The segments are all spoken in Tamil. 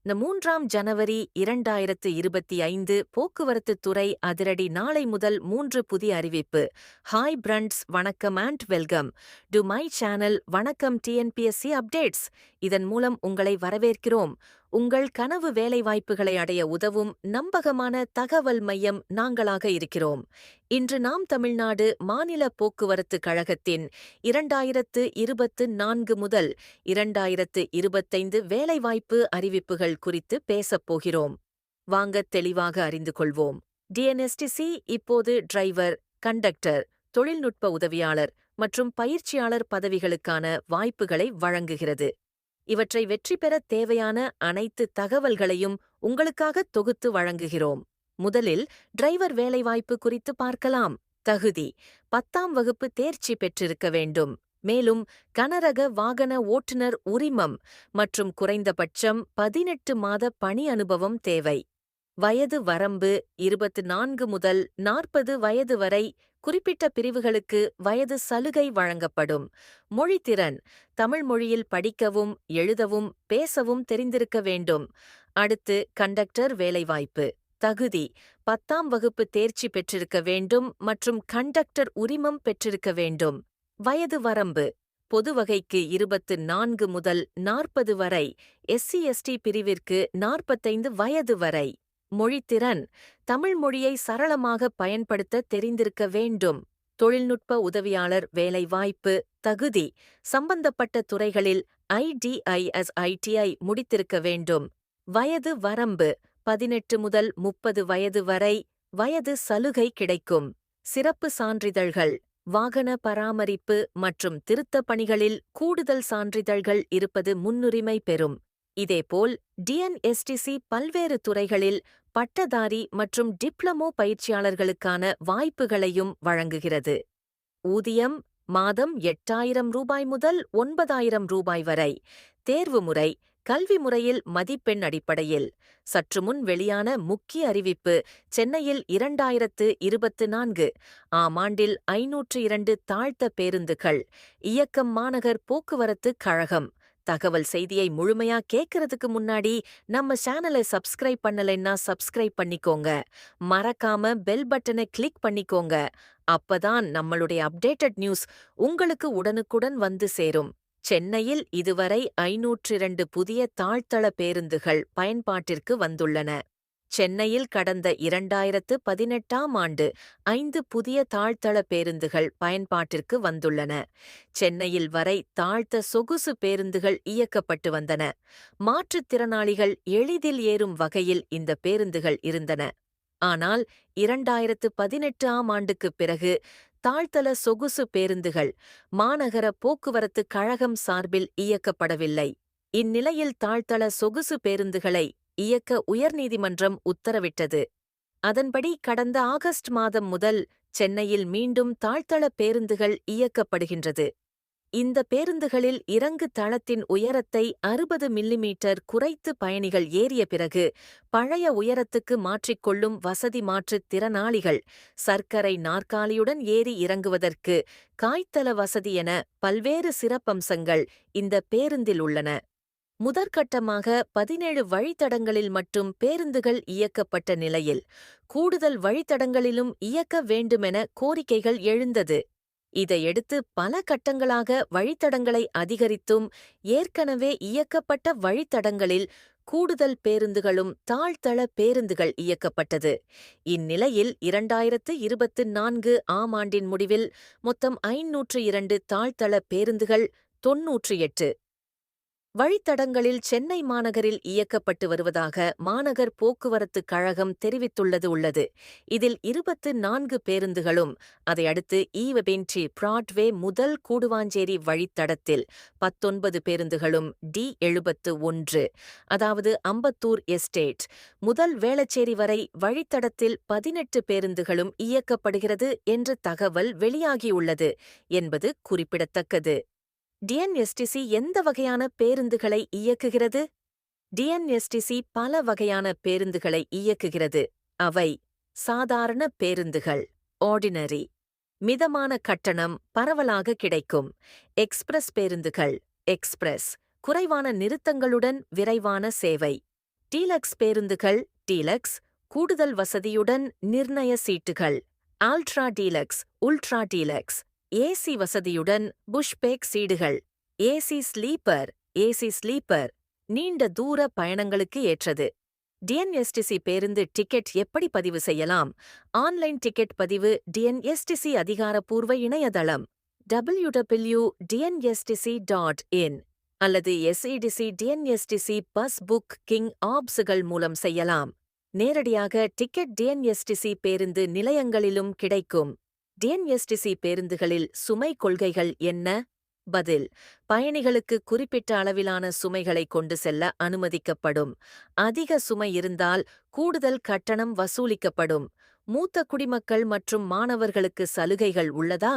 இந்த 3ஆம் ஜனவரி 2025 போக்குவரத்து துறை அதிரடி நாளை முதல் 3 புதிய அறிவிப்பு. ஹாய் பிரண்ட்ஸ், வணக்கம் and welcome to my channel. வணக்கம் டிஎன்பிஎஸ்சி அப்டேட்ஸ். இதன் மூலம் உங்களை வரவேற்கிறோம். உங்கள் கனவு வேலைவாய்ப்புகளை அடைய உதவும் நம்பகமான தகவல் மையம் நாங்களாக இருக்கிறோம். இன்று நாம் தமிழ்நாடு மாநில போக்குவரத்து கழகத்தின் 2024 முதல் 2025 வேலைவாய்ப்பு அறிவிப்புகள் குறித்து பேசப் போகிறோம். வாங்க தெளிவாக அறிந்து கொள்வோம். டிஎன்எஸ்டிசி இப்போது டிரைவர், கண்டக்டர், தொழில்நுட்ப உதவியாளர் மற்றும் பயிற்சியாளர் பதவிகளுக்கான வாய்ப்புகளை வழங்குகிறது. இவற்றை வெற்றி பெற தேவையான அனைத்து தகவல்களையும் உங்களுக்காக தொகுத்து வழங்குகிறோம். முதலில் டிரைவர் வேலைவாய்ப்பு குறித்து பார்க்கலாம். தகுதி: 10ஆம் வகுப்பு தேர்ச்சி பெற்றிருக்க வேண்டும். மேலும் கனரக வாகன ஓட்டுநர் உரிமம் மற்றும் குறைந்தபட்சம் 18 மாத பணி அனுபவம் தேவை. வயது வரம்பு 24 முதல் 40 வயது வரை. குறிப்பிட்ட பிரிவுகளுக்கு வயது சலுகை வழங்கப்படும். மொழித்திறன்: தமிழ் மொழியில் படிக்கவும், எழுதவும், பேசவும் தெரிந்திருக்க வேண்டும். அடுத்து கண்டக்டர் வேலைவாய்ப்பு. தகுதி: 10ஆம் வகுப்பு தேர்ச்சி பெற்றிருக்க வேண்டும் மற்றும் கண்டக்டர் உரிமம் பெற்றிருக்க வேண்டும். வயது வரம்பு: பொது வகைக்கு 24 முதல் 40 வரை. SC/ST பிரிவிற்கு 45 வயது வரை. மொழித்திறன்: தமிழ் மொழியை சரளமாக பயன்படுத்த தெரிந்திருக்க வேண்டும். தொழில்நுட்ப உதவியாளர் வேலைவாய்ப்பு. தகுதி: சம்பந்தப்பட்ட துறைகளில் IDIS ITI முடித்திருக்க வேண்டும். வயது வரம்பு: 18 முதல் 30 வயது வரை. வயது சலுகை கிடைக்கும். சிறப்பு சான்றிதழ்கள்: வாகன பராமரிப்பு மற்றும் திருத்தப் பணிகளில் கூடுதல் சான்றிதழ்கள் இருப்பது முன்னுரிமை பெறும். இதேபோல் டிஎன்எஸ்டிசி பல்வேறு துறைகளில் பட்டதாரி மற்றும் டிப்ளமோ பயிற்சியாளர்களுக்கான வாய்ப்புகளையும் வழங்குகிறது. ஊதியம்: மாதம் 8,000 ரூபாய் முதல் 9,000 ரூபாய் வரை. தேர்வு முறை: கல்வி முறையில் மதிப்பெண் அடிப்படையில். சற்றுமுன் வெளியான முக்கிய அறிவிப்பு: சென்னையில் 2024 ஆம் ஆண்டில் 502 தாழ்த்த பேருந்துகள். இயக்கம் மாநகர் போக்குவரத்து கழகம். தகவல் செய்தியை முழுமையா கேட்கறதுக்கு முன்னாடி நம்ம சேனலை சப்ஸ்கிரைப் பண்ணலைன்னா சப்ஸ்கிரைப் பண்ணிக்கோங்க. மறக்காம பெல் பட்டனை கிளிக் பண்ணிக்கோங்க. அப்பதான் நம்மளுடைய அப்டேட்டட் நியூஸ் உங்களுக்கு உடனுக்குடன் வந்து சேரும். சென்னையில் இதுவரை 502 புதிய தாழ்த்தள பேருந்துகள் பயன்பாட்டிற்கு வந்துள்ளன. சென்னையில் கடந்த 2018ஆம் ஆண்டு 5 புதிய தாழ்த்தள பேருந்துகள் பயன்பாட்டிற்கு வந்துள்ளன. சென்னையில் வரை தாழ்த்த சொகுசு பேருந்துகள் இயக்கப்பட்டு வந்தன. மாற்றுத்திறனாளிகள் எளிதில் ஏறும் வகையில் இந்த பேருந்துகள் இருந்தன. ஆனால் 2018ஆம் ஆண்டுக்குப் பிறகு தாழ்த்தள சொகுசு பேருந்துகள் மாநகர போக்குவரத்து கழகம் சார்பில் இயக்கப்படவில்லை. இந்நிலையில் தாழ்த்தள சொகுசு பேருந்துகளை இயக்க உயர்நீதிமன்றம் உத்தரவிட்டது. அதன்படி கடந்த ஆகஸ்ட் மாதம் முதல் சென்னையில் மீண்டும் தாழ்த்தள பேருந்துகள் இயக்கப்படுகின்றது. இந்த பேருந்துகளில் இறங்கு தளத்தின் உயரத்தை 60 மில்லிமீட்டர் குறைத்து பயணிகள் ஏறிய பிறகு பழைய உயரத்துக்கு மாற்றிக்கொள்ளும் வசதி. மாற்றுத் திறனாளிகள் சர்க்கரை நாற்காலியுடன் ஏறி இறங்குவதற்கு காய்த்தள வசதி என பல்வேறு சிறப்பம்சங்கள் இந்த பேருந்தில் உள்ளன. முதற்கட்டமாக 17 வழித்தடங்களில் மட்டும் பேருந்துகள் இயக்கப்பட்ட நிலையில் கூடுதல் வழித்தடங்களிலும் இயக்க வேண்டுமென கோரிக்கைகள் எழுந்தது. இதையடுத்து பல கட்டங்களாக வழித்தடங்களை அதிகரித்தும் ஏற்கனவே இயக்கப்பட்ட வழித்தடங்களில் கூடுதல் பேருந்துகளும் தாழ்த்தள பேருந்துகள் இயக்கப்பட்டது. இந்நிலையில் 2024 ஆம் ஆண்டின் முடிவில் மொத்தம் 502 தாழ்த்தள பேருந்துகள், 98 வழித்தடங்களில் சென்னை மாநகரில் இயக்கப்பட்டு வருவதாக மாநகர் போக்குவரத்து கழகம் தெரிவித்துள்ளது உள்ளது. இதில் 24 பேருந்துகளும், அதையடுத்து ஈவபென்ட்ரி பிராட்வே முதல் கூடுவாஞ்சேரி வழித்தடத்தில் 19 பேருந்துகளும், D71 அதாவது அம்பத்தூர் எஸ்டேட் முதல் வேளச்சேரி வரை வழித்தடத்தில் 18 பேருந்துகளும் இயக்கப்படுகிறது என்று தகவல் வெளியாகியுள்ளது என்பது குறிப்பிடத்தக்கது. டிஎன்எஸ்டிசி எந்த வகையான பேருந்துகளை இயக்குகிறது? டிஎன்எஸ்டிசி பல வகையான பேருந்துகளை இயக்குகிறது. அவை: சாதாரண பேருந்துகள், ஆர்டினரி, மிதமான கட்டணம், பரவலாக கிடைக்கும். எக்ஸ்பிரஸ் பேருந்துகள், எக்ஸ்பிரஸ், குறைவான நிறுத்தங்களுடன் விரைவான சேவை. டீலக்ஸ் பேருந்துகள், டீலக்ஸ், கூடுதல் வசதியுடன் நிர்ணய சீட்டுகள். Ultra deluxe, ultra deluxe, AC வசதியுடன் புஷ்பேக் சீடுகள். ஏசி ஸ்லீப்பர், ஏசி ஸ்லீப்பர், நீண்ட தூர பயணங்களுக்கு ஏற்றது. டிஎன்எஸ்டிசி பேருந்து டிக்கெட் எப்படி பதிவு செய்யலாம்? ஆன்லைன் டிக்கெட் பதிவு டிஎன்எஸ்டிசி அதிகாரப்பூர்வ இணையதளம் www.dnstc.in அல்லது SETC TNSTC bus booking ஆப்ஸ்கள் மூலம் செய்யலாம். நேரடியாக டிக்கெட் டிஎன்எஸ்டிசி பேருந்து நிலையங்களிலும் கிடைக்கும். டிஎன்எஸ்டிசி பேருந்துகளில் சுமை கொள்கைகள் என்ன? பதில்: பயணிகளுக்கு குறிப்பிட்ட அளவிலான சுமைகளை கொண்டு செல்ல அனுமதிக்கப்படும். அதிக சுமை இருந்தால் கூடுதல் கட்டணம் வசூலிக்கப்படும். மூத்த குடிமக்கள் மற்றும் மாணவர்களுக்கு சலுகைகள் உள்ளதா?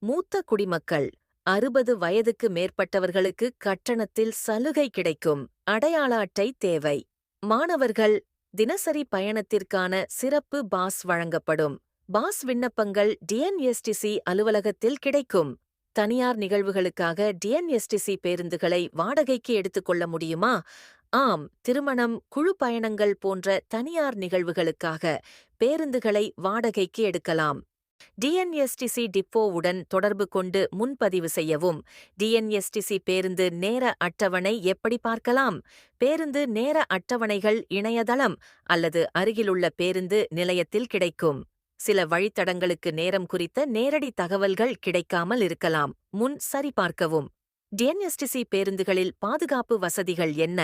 மூத்த குடிமக்கள் 60 வயதுக்கு மேற்பட்டவர்களுக்கு கட்டணத்தில் சலுகை கிடைக்கும். அடையாள அட்டை தேவை. மாணவர்கள் தினசரி பயணத்திற்கான சிறப்பு பாஸ் வழங்கப்படும். பாஸ் விண்ணப்பங்கள் டிஎன்எஸ்டிசி அலுவலகத்தில் கிடைக்கும். தனியார் நிகழ்வுகளுக்காக டிஎன்எஸ்டிசி பேருந்துகளை வாடகைக்கு எடுத்துக்கொள்ள முடியுமா? ஆம், திருமணம், குழு பயணங்கள் போன்ற தனியார் நிகழ்வுகளுக்காக பேருந்துகளை வாடகைக்கு எடுக்கலாம். டிஎன்எஸ்டிசி டிப்போவுடன் தொடர்பு கொண்டு முன்பதிவு செய்யவும். டிஎன்எஸ்டிசி பேருந்து நேர அட்டவணை எப்படி பார்க்கலாம்? பேருந்து நேர அட்டவணைகள் இணையதளம் அல்லது அருகிலுள்ள பேருந்து நிலையத்தில் கிடைக்கும். சில வழித்தடங்களுக்கு நேரம் குறித்த நேரடி தகவல்கள் கிடைக்காமல் இருக்கலாம். முன் சரிபார்க்கவும். டிஎன்எஸ்டிசி பேருந்துகளில் பாதுகாப்பு வசதிகள் என்ன?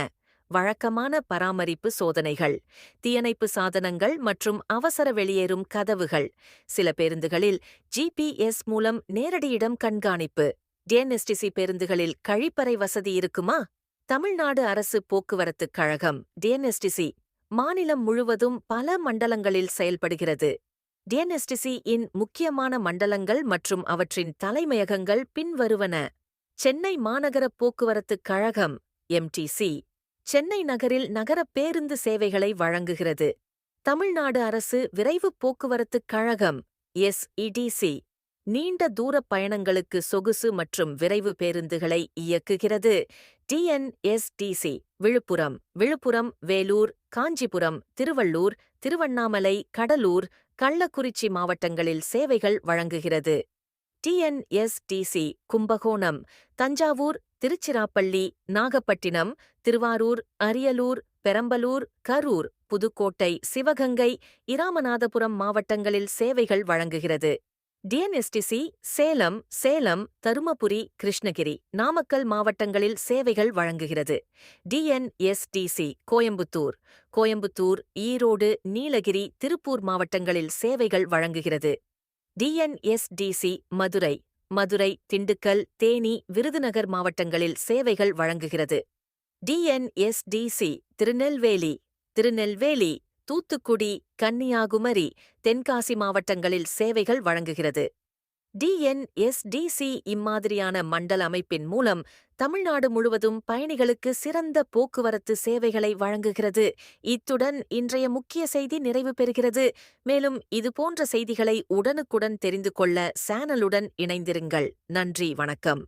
வழக்கமான பராமரிப்பு சோதனைகள், தீயணைப்பு சாதனங்கள் மற்றும் அவசர வெளியேறும் கதவுகள். சில பேருந்துகளில் ஜிபிஎஸ் மூலம் நேரடி இடம் கண்காணிப்பு. டிஎன்எஸ்டிசி பேருந்துகளில் கழிப்பறை வசதி இருக்குமா? தமிழ்நாடு அரசு போக்குவரத்துக் கழகம் டிஎன்எஸ்டிசி மாநிலம் முழுவதும் பல மண்டலங்களில் செயல்படுகிறது. டிஎன்எஸ்டிசி இன் முக்கியமான மண்டலங்கள் மற்றும் அவற்றின் தலைமையகங்கள் பின்வருவன. சென்னை மாநகர போக்குவரத்துக் கழகம் எம்டிசி சென்னை நகரில் நகர பேருந்து சேவைகளை வழங்குகிறது. தமிழ்நாடு அரசு விரைவு போக்குவரத்துக் கழகம் எஸ்இடிசி நீண்ட தூரப் பயணங்களுக்கு சொகுசு மற்றும் விரைவு பேருந்துகளை இயக்குகிறது. டிஎன்எஸ்டிசி விழுப்புரம், வேலூர், காஞ்சிபுரம், திருவள்ளூர், திருவண்ணாமலை, கடலூர், கள்ளக்குறிச்சி மாவட்டங்களில் சேவைகள் வழங்குகிறது. டிஎன்எஸ்டிசி கும்பகோணம், தஞ்சாவூர், திருச்சிராப்பள்ளி, நாகப்பட்டினம், திருவாரூர், அரியலூர், பெரம்பலூர், கரூர், புதுக்கோட்டை, சிவகங்கை, இராமநாதபுரம் மாவட்டங்களில் சேவைகள் வழங்குகிறது. டிஎன்எஸ்டிசி சேலம், தருமபுரி, கிருஷ்ணகிரி, நாமக்கல் மாவட்டங்களில் சேவைகள் வழங்குகிறது. டிஎன்எஸ்டிசி கோயம்புத்தூர், ஈரோடு, நீலகிரி, திருப்பூர் மாவட்டங்களில் சேவைகள் வழங்குகிறது. டிஎன்எஸ்டிசி மதுரை, திண்டுக்கல், தேனி, விருதுநகர் மாவட்டங்களில் சேவைகள் வழங்குகிறது. டிஎன்எஸ்டிசி திருநெல்வேலி, தூத்துக்குடி, கன்னியாகுமரி, தென்காசி மாவட்டங்களில் சேவைகள் வழங்குகிறது. டிஎன்எஸ்டிசி இம்மாதிரியான மண்டல அமைப்பின் மூலம் தமிழ்நாடு முழுவதும் பயணிகளுக்கு சிறந்த போக்குவரத்து சேவைகளை வழங்குகிறது. இத்துடன் இன்றைய முக்கிய செய்தி நிறைவு பெறுகிறது. மேலும் இதுபோன்ற செய்திகளை உடனுக்குடன் தெரிந்து கொள்ள சேனலுடன் இணைந்திருங்கள். நன்றி, வணக்கம்.